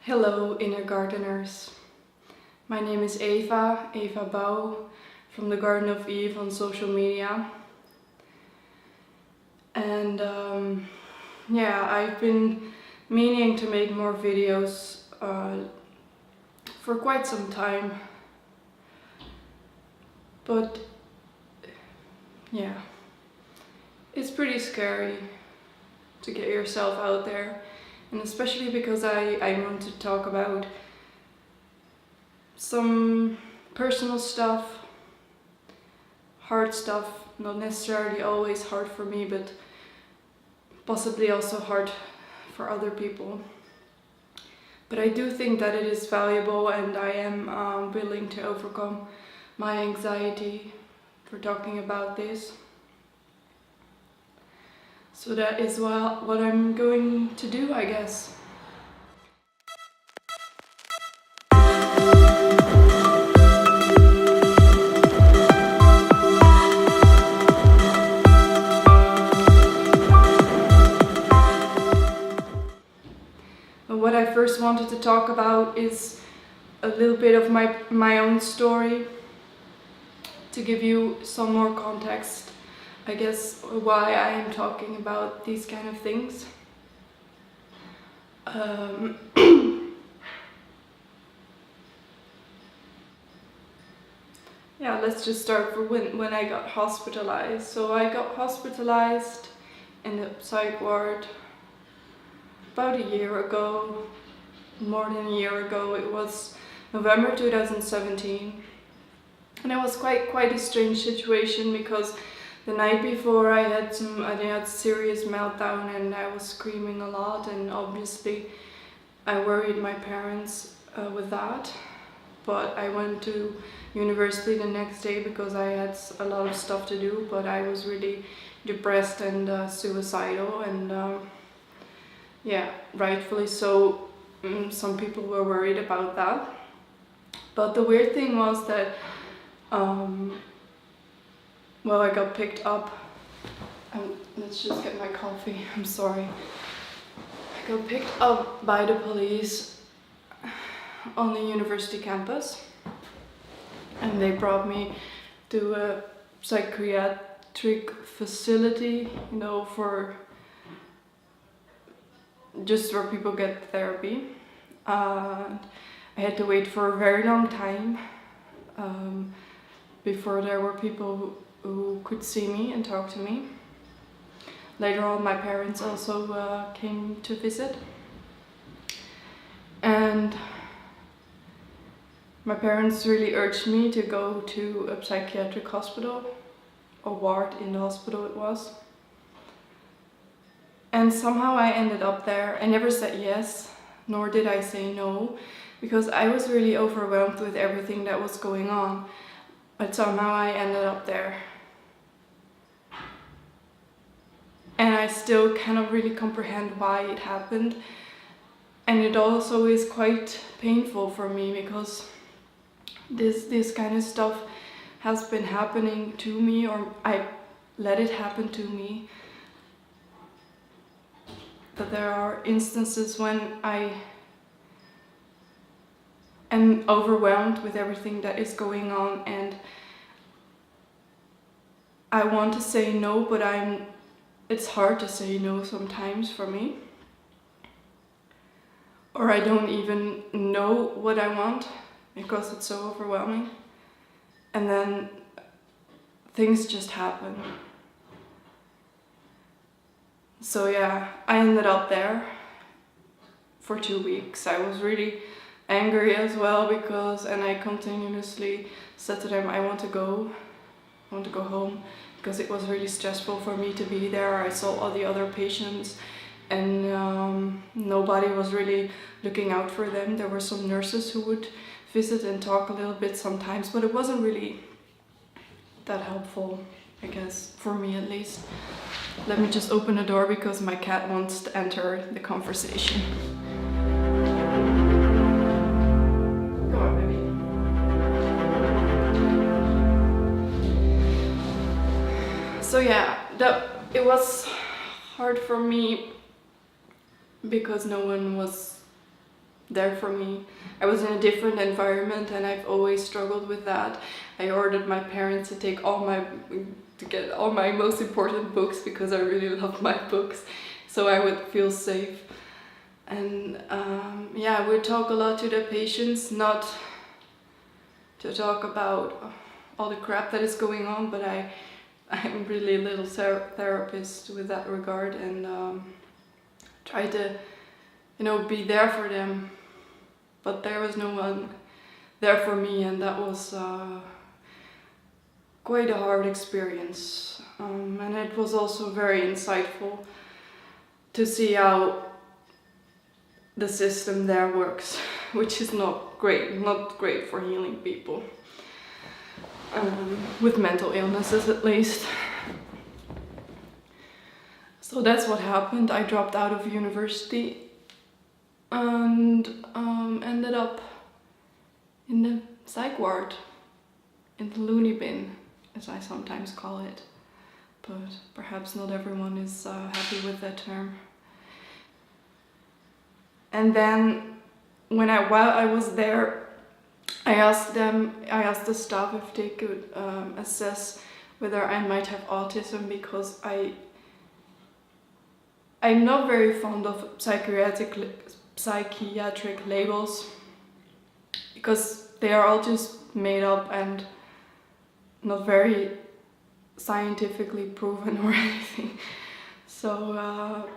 Hello, inner gardeners. My name is Eva Bouw, from the Garden of Eve on social media. And I've been meaning to make more videos for quite some time. But yeah, it's pretty scary to get yourself out there. And especially because I want to talk about some personal stuff, hard stuff, not necessarily always hard for me, but possibly also hard for other people. But I do think that it is valuable, and I am willing to overcome my anxiety for talking about this. So that is what I'm going to do, I guess. What I first wanted to talk about is a little bit of my own story, to give you some more context, I guess, why I am talking about these kind of things. Yeah, let's just start for when I got hospitalized. So I got hospitalized in the psych ward about a year ago, more than a year ago. It was November 2017. And it was quite a strange situation, because the night before I had serious meltdown and I was screaming a lot, and obviously I worried my parents with that. But I went to university the next day because I had a lot of stuff to do, but I was really depressed and suicidal, and rightfully so. Some people were worried about that. But the weird thing was that I got picked up. Let's just get my coffee. I'm sorry. I got picked up by the police on the university campus, and they brought me to a psychiatric facility, for just where people get therapy. I had to wait for a very long time before there were people who could see me and talk to me. Later on, my parents also came to visit, and my parents really urged me to go to a psychiatric hospital, a ward in the hospital it was. And somehow I ended up there. I never said yes, nor did I say no, because I was really overwhelmed with everything that was going on. But somehow I ended up there. And I still cannot really comprehend why it happened. And it also is quite painful for me, because this kind of stuff has been happening to me, or I let it happen to me. But there are instances when I am overwhelmed with everything that is going on, and I want to say no, but it's hard to say no sometimes for me. Or I don't even know what I want because it's so overwhelming. And then things just happen. So yeah, I ended up there for 2 weeks. I was really angry as well, and I continuously said to them, I want to go home, because it was really stressful for me to be there. I saw all the other patients, and nobody was really looking out for them. There were some nurses who would visit and talk a little bit sometimes, but it wasn't really that helpful, I guess, for me at least. Let me just open the door because my cat wants to enter the conversation. Come on, baby. So yeah, it was hard for me because no one was there for me. I was in a different environment and I've always struggled with that. I ordered my parents to get all my most important books because I really love my books, so I would feel safe. And yeah, we talk a lot to the patients, not to talk about all the crap that is going on, but I'm really a little therapist with that regard, and try to, be there for them. But there was no one there for me, and that was quite a hard experience. And it was also very insightful to see how the system there works, which is not great for healing people. With mental illnesses at least. So that's what happened. I dropped out of university and ended up in the psych ward, in the loony bin, as I sometimes call it. But perhaps not everyone is happy with that term. And then while I was there, I asked the staff if they could assess whether I might have autism, because I'm not very fond of psychiatric labels, because they are all just made up and not very scientifically proven or anything. So,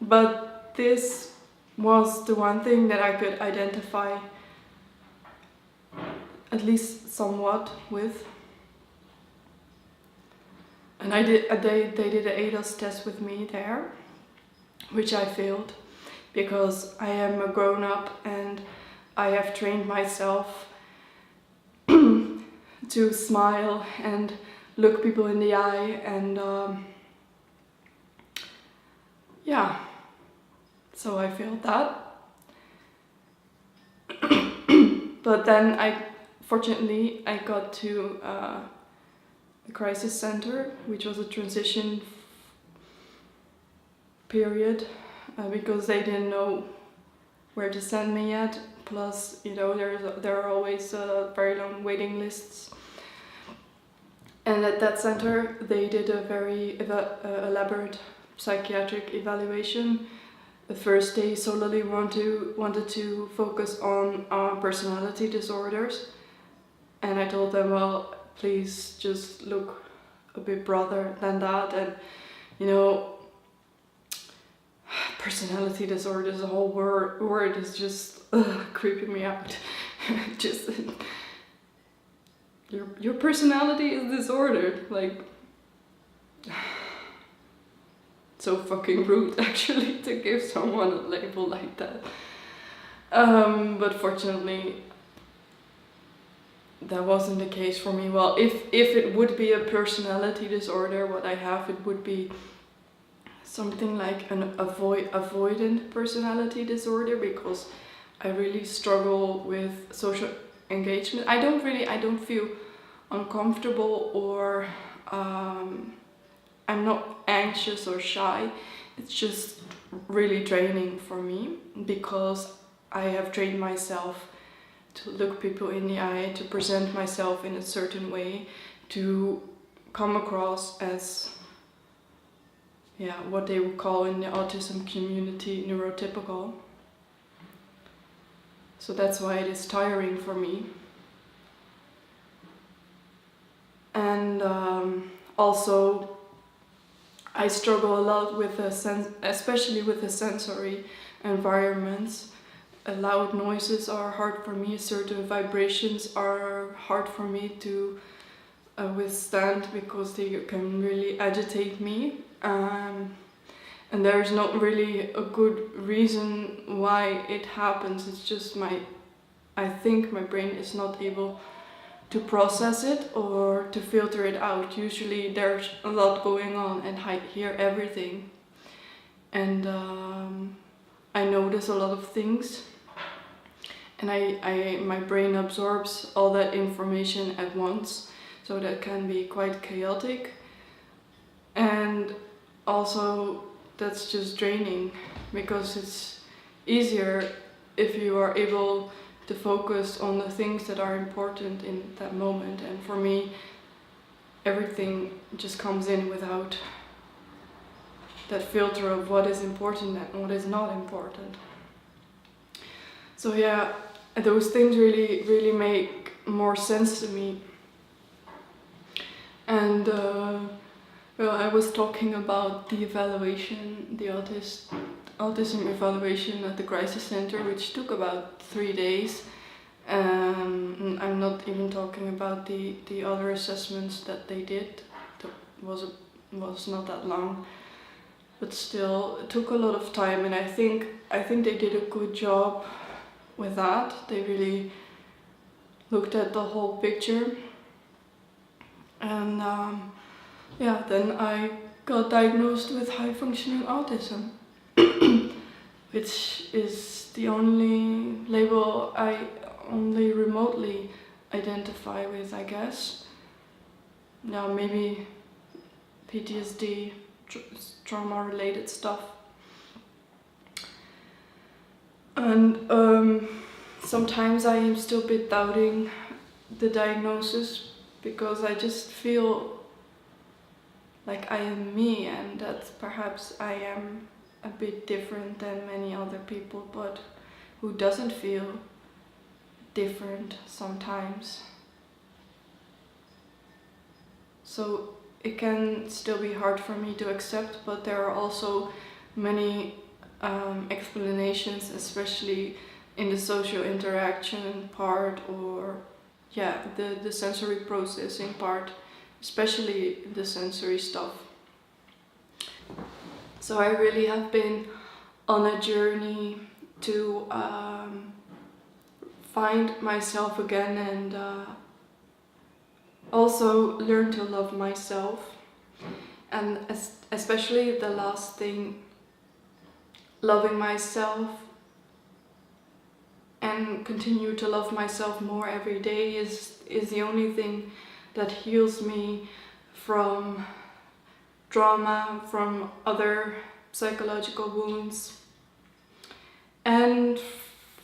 but this was the one thing that I could identify at least somewhat with. And they did an ADOS test with me there, which I failed, because I am a grown-up and I have trained myself to smile and look people in the eye, and yeah, so I failed that. But then fortunately I got to the crisis center, which was a transition period, because they didn't know where to send me yet. Plus, there are always very long waiting lists. And at that center, they did a very elaborate psychiatric evaluation. The first day solely wanted to focus on personality disorders, and I told them, well, please just look a bit broader than that. And personality disorders, the whole word is just creeping me out. Just your personality is disordered, like, so fucking rude actually to give someone a label like that. But fortunately that wasn't the case for me. Well, if it would be a personality disorder, what I have, it would be something like an avoidant personality disorder, because I really struggle with social engagement. I don't feel uncomfortable, or I'm not anxious or shy. It's just really draining for me, because I have trained myself to look people in the eye, to present myself in a certain way, to come across as, what they would call in the autism community neurotypical. So that's why it is tiring for me. And also I struggle a lot with especially with the sensory environments. Loud noises are hard for me, certain vibrations are hard for me to withstand, because they can really agitate me. And there's not really a good reason why it happens. It's just I think my brain is not able to process it or to filter it out. Usually there's a lot going on and I hear everything. And I notice a lot of things. And my brain absorbs all that information at once. So that can be quite chaotic. And also that's just draining, because easier if you are able to focus on the things that are important in that moment. And for me, everything just comes in without that filter of what is important and what is not important. So yeah, those things really make more sense to me. And well, I was talking about the evaluation, the autism evaluation at the crisis center, which took about 3 days. I'm not even talking about the other assessments that they did. That was not that long, but still it took a lot of time, and I think they did a good job with that. They really looked at the whole picture. And yeah, then I got diagnosed with high-functioning autism, which is the only label I only remotely identify with, I guess. Now maybe PTSD, trauma-related stuff. And sometimes I am still a bit doubting the diagnosis, because I just feel like I am me, and that perhaps I am a bit different than many other people, but who doesn't feel different sometimes. So it can still be hard for me to accept, but there are also many explanations, especially in the social interaction part, or yeah, the sensory processing part, especially the sensory stuff. So I really have been on a journey to find myself again, and also learn to love myself. And especially the last thing, loving myself and continue to love myself more every day is the only thing that heals me from trauma, from other psychological wounds, and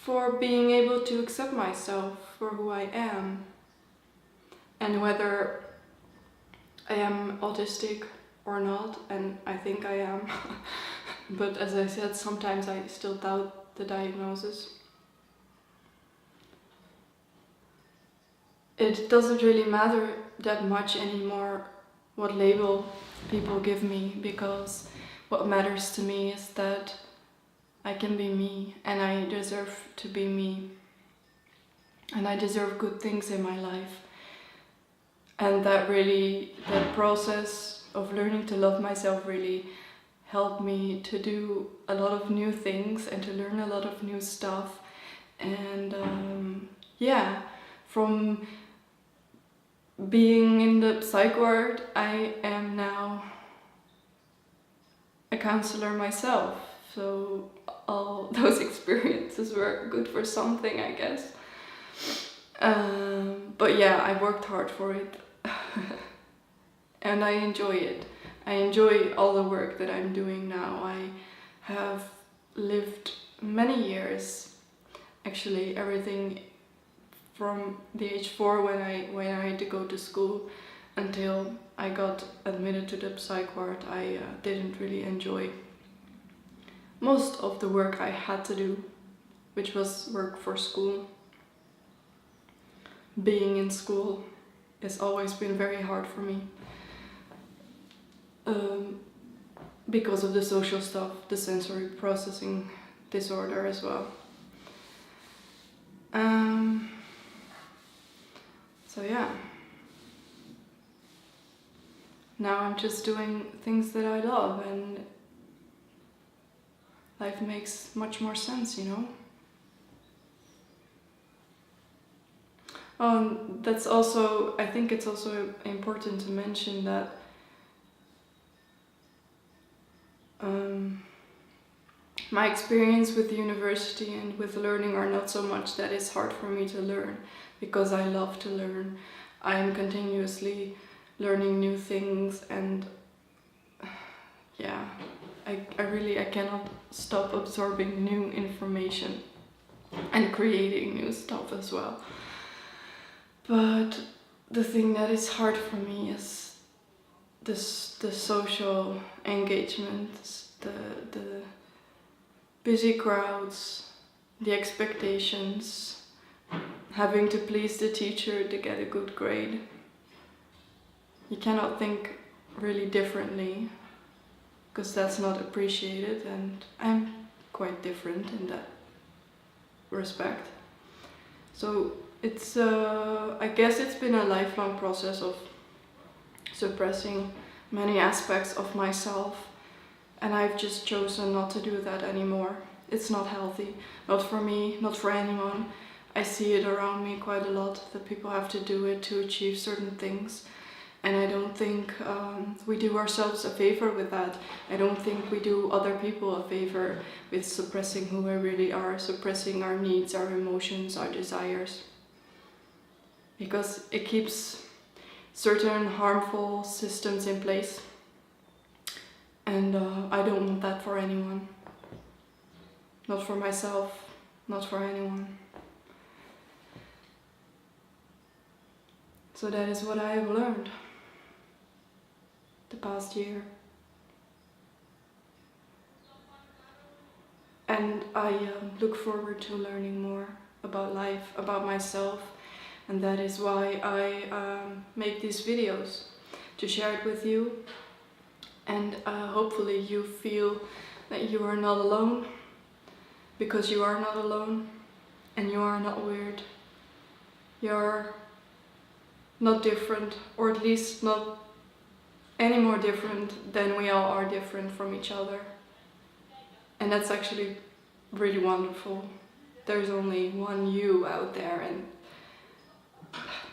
for being able to accept myself for who I am, and whether I am autistic or not, and I think I am. But as I said, sometimes I still doubt the diagnosis. It doesn't really matter that much anymore what label people give me, because what matters to me is that I can be me, and I deserve to be me, and I deserve good things in my life. And that process of learning to love myself really helped me to do a lot of new things and to learn a lot of new stuff. And yeah, from being in the psych ward, I am now a counselor myself. So all those experiences were good for something, I guess. But yeah, I worked hard for it. And I enjoy it. I enjoy all the work that I'm doing now. I have lived many years, actually everything from the age 4 when I had to go to school until I got admitted to the psych ward. I didn't really enjoy most of the work I had to do, which was work for school. Being in school has always been very hard for me, because of the social stuff, the sensory processing disorder as well. So yeah, now I'm just doing things that I love, and life makes much more sense, you know. That's also, I think it's also important to mention that my experience with university and with learning are not so much that it's hard for me to learn, because I love to learn. I'm continuously learning new things, and yeah, I cannot stop absorbing new information and creating new stuff as well. But the thing that is hard for me is the social engagements, the busy crowds, the expectations, having to please the teacher to get a good grade. You cannot think really differently, because that's not appreciated, and I'm quite different in that respect. So it's I guess it's been a lifelong process of suppressing many aspects of myself, and I've just chosen not to do that anymore. It's not healthy, not for me, not for anyone. I see it around me quite a lot, that people have to do it to achieve certain things. And I don't think we do ourselves a favor with that. I don't think we do other people a favor with suppressing who we really are, suppressing our needs, our emotions, our desires. Because it keeps certain harmful systems in place. And I don't want that for anyone. Not for myself, not for anyone. So that is what I have learned the past year. And I look forward to learning more about life, about myself, and that is why I make these videos, to share it with you, and hopefully you feel that you are not alone, because you are not alone, and you are not weird. You're not different, or at least not any more different than we all are different from each other. And that's actually really wonderful. There's only one you out there, and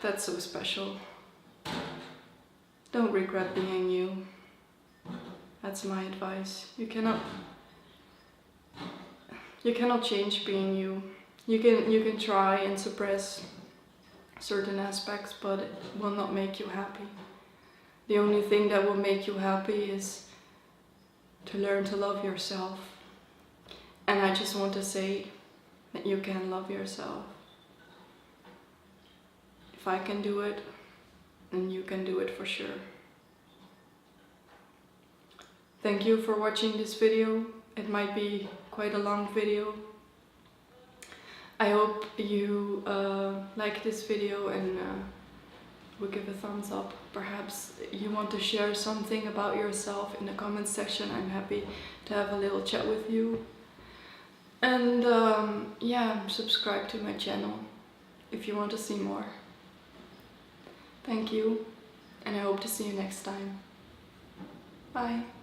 that's so special. Don't regret being you. That's my advice. You cannot change being you. You can try and suppress certain aspects, but it will not make you happy. The only thing that will make you happy is to learn to love yourself. And I just want to say that you can love yourself. If I can do it, then you can do it for sure. Thank you for watching this video. It might be quite a long video. I hope you like this video and will give a thumbs up. Perhaps you want to share something about yourself in the comments section. I'm happy to have a little chat with you. And yeah, subscribe to my channel if you want to see more. Thank you, and I hope to see you next time. Bye.